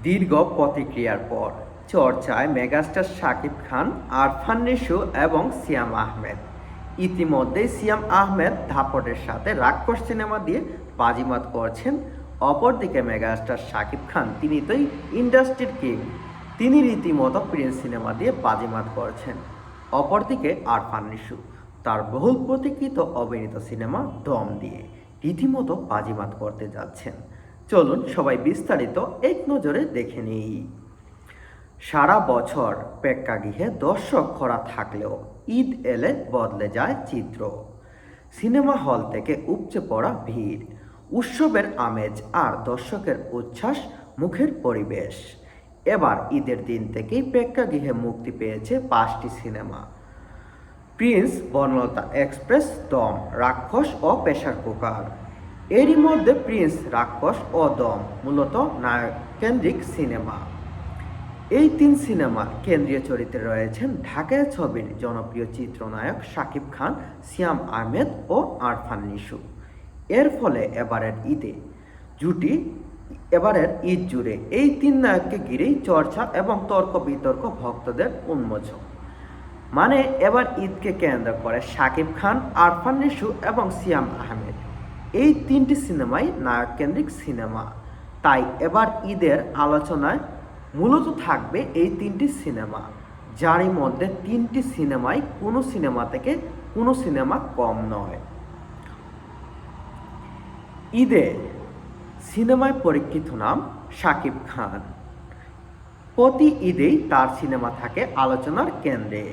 দীর্ঘ প্রতিক্রিয়ার পর চর্চায় মেগাস্টার শাকিব খান, আরফান নিশো এবং সিয়াম আহমেদ। ইতিমধ্যেই সিয়াম আহমেদ দাপটের সাথে রাক্ষস সিনেমা দিয়ে বাজিমাত করছেন। অপরদিকে মেগাস্টার শাকিব খান, তিনি তো ইন্ডাস্ট্রির কিং, তিনি রীতিমতো প্রিন্স সিনেমা দিয়ে বাজিমাত করছেন। অপরদিকে আরফান নিশো তার বহুল প্রতীক্ষিত অভিনীত সিনেমা দম দিয়ে রীতিমতো বাজিমাত করতে যাচ্ছেন। চলুন সবাই বিস্তারিত এক নজরে দেখে নিই। সারা বছর প্রেক্ষাগৃহে দর্শক খরা থাকলেও ঈদ এলে বদলে যায় চিত্র। সিনেমা হল থেকে উপচে পড়া ভিড়, উৎসবের আমেজ আর দর্শকের উচ্ছ্বাস মুখের পরিবেশ। এবার ঈদের দিন থেকেই প্রেক্ষাগৃহে মুক্তি পেয়েছে 5টি সিনেমা: প্রিন্স, বনলতা এক্সপ্রেস, দম, রাক্ষস ও প্রেসার কুকার। এরই মধ্যে প্রিন্স, রাক্ষস ও দম মূলত নায়ক কেন্দ্রিক সিনেমা। এই 3 সিনেমার কেন্দ্রীয় চরিত্রে রয়েছেন ঢাকায় ছবির জনপ্রিয় চিত্রনায়ক শাকিব খান, সিয়াম আহমেদ ও আরফান নিশো। এর ফলে এবারের ঈদ জুড়ে এই 3 নায়ককে ঘিরেই চর্চা এবং তর্ক বিতর্ক ভক্তদের উন্মোচন। মানে এবার ঈদকে কেন্দ্র করে শাকিব খান, আরফান নিশো এবং সিয়াম আহমেদ, এই 3টি সিনেমাই নায়ক কেন্দ্রিক সিনেমা। তাই এবার ঈদের আলোচনায় মূলত থাকবে এই 3টি সিনেমা, যারই মধ্যে 3টি সিনেমাই কোনো সিনেমা থেকে কোনো সিনেমা কম নয়। ঈদে সিনেমায় পরীক্ষিত নাম শাকিব খান। প্রতি ঈদেই তার সিনেমা থাকে আলোচনার কেন্দ্রে,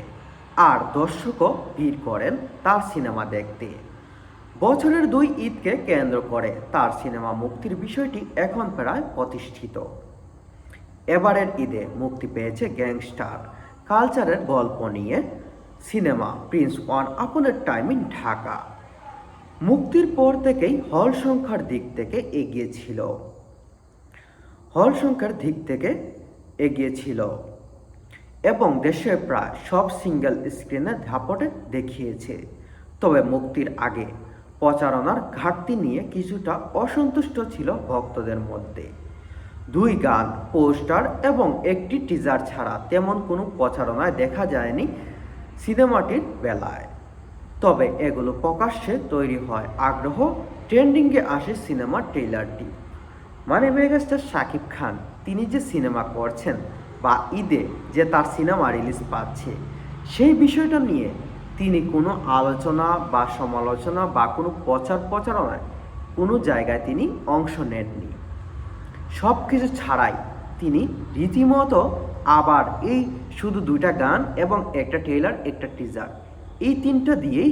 আর দর্শকও ভিড় করেন তার সিনেমা দেখতে। বছরের 2 ঈদকে কেন্দ্র করে তার সিনেমা মুক্তির বিষয়টি এখন প্রায় প্রতিষ্ঠিত। এবারের ঈদে মুক্তি পেয়েছে গ্যাংস্টার কালচারের গল্প নিয়ে cinema Prince one upon A time in Dhaka. মুক্তির পর থেকেই হল সংখ্যার দিক থেকে এগিয়ে ছিল এবং দেশের প্রায় সব সিঙ্গেল স্ক্রিনে দাপটে দেখিয়েছে। তবে মুক্তির আগে প্রচারণার ঘাটতি নিয়ে কিছুটা অসন্তুষ্ট ছিল ভক্তদের মধ্যে। 2 গান, পোস্টার এবং একটি টিজার ছাড়া তেমন কোনো প্রচারণায় দেখা যায়নি সিনেমাটির বেলায়। তবে এগুলো প্রকাশ্যে তৈরি হয় আগ্রহ, ট্রেন্ডিংয়ে আসে সিনেমার ট্রেইলারটি। মানে মেগাস্টার শাকিব খান, তিনি যে সিনেমা করছেন বা ঈদে যে তার সিনেমা রিলিজ পাচ্ছে, সেই বিষয়টা নিয়ে তিনি কোনো আলোচনা বা সমালোচনা বা কোনো প্রচারণায় কোনো জায়গায় তিনি অংশ নেননি। সব কিছু ছাড়াই তিনি রীতিমতো আবার এই শুধু 2টা গান এবং একটা ট্রেলার, একটা টিজার, এই 3টা দিয়েই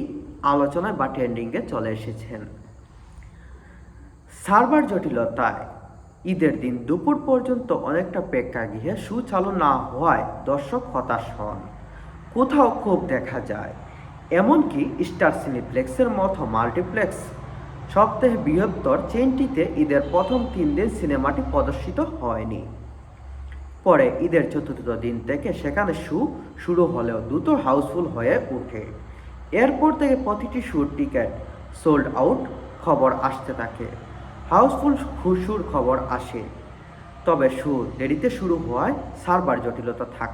আলোচনায় বা ট্রেন্ডিংয়ে চলে এসেছেন। সার্ভার জটিলতায় ঈদের দিন দুপুর পর্যন্ত অনেকটা প্রেক্ষাগৃহে সুচালু না হওয়ায় দর্শক হতাশ হন। কোথাও ক্ষোভ দেখা যায়, এমনকি স্টার সিনেপ্লেক্সের মতো মাল্টিপ্লেক্স সপ্তাহে বৃহত্তর চেইনটিতে ঈদের প্রথম 3 দিন সিনেমাটি প্রদর্শিত হয়নি। পরে ঈদের 4র্থ দিন থেকে সেখানে শুরু হলেও দ্রুত হাউসফুল হয়ে ওঠে। এরপর থেকে প্রতিটি শোর টিকিট সোল্ড আউট খবর আসতে থাকে, হাউসফুল খুশুর খবর আসে। তবে শো দেরিতে শুরু হওয়ায় সার্ভার জটিলতা থাকে।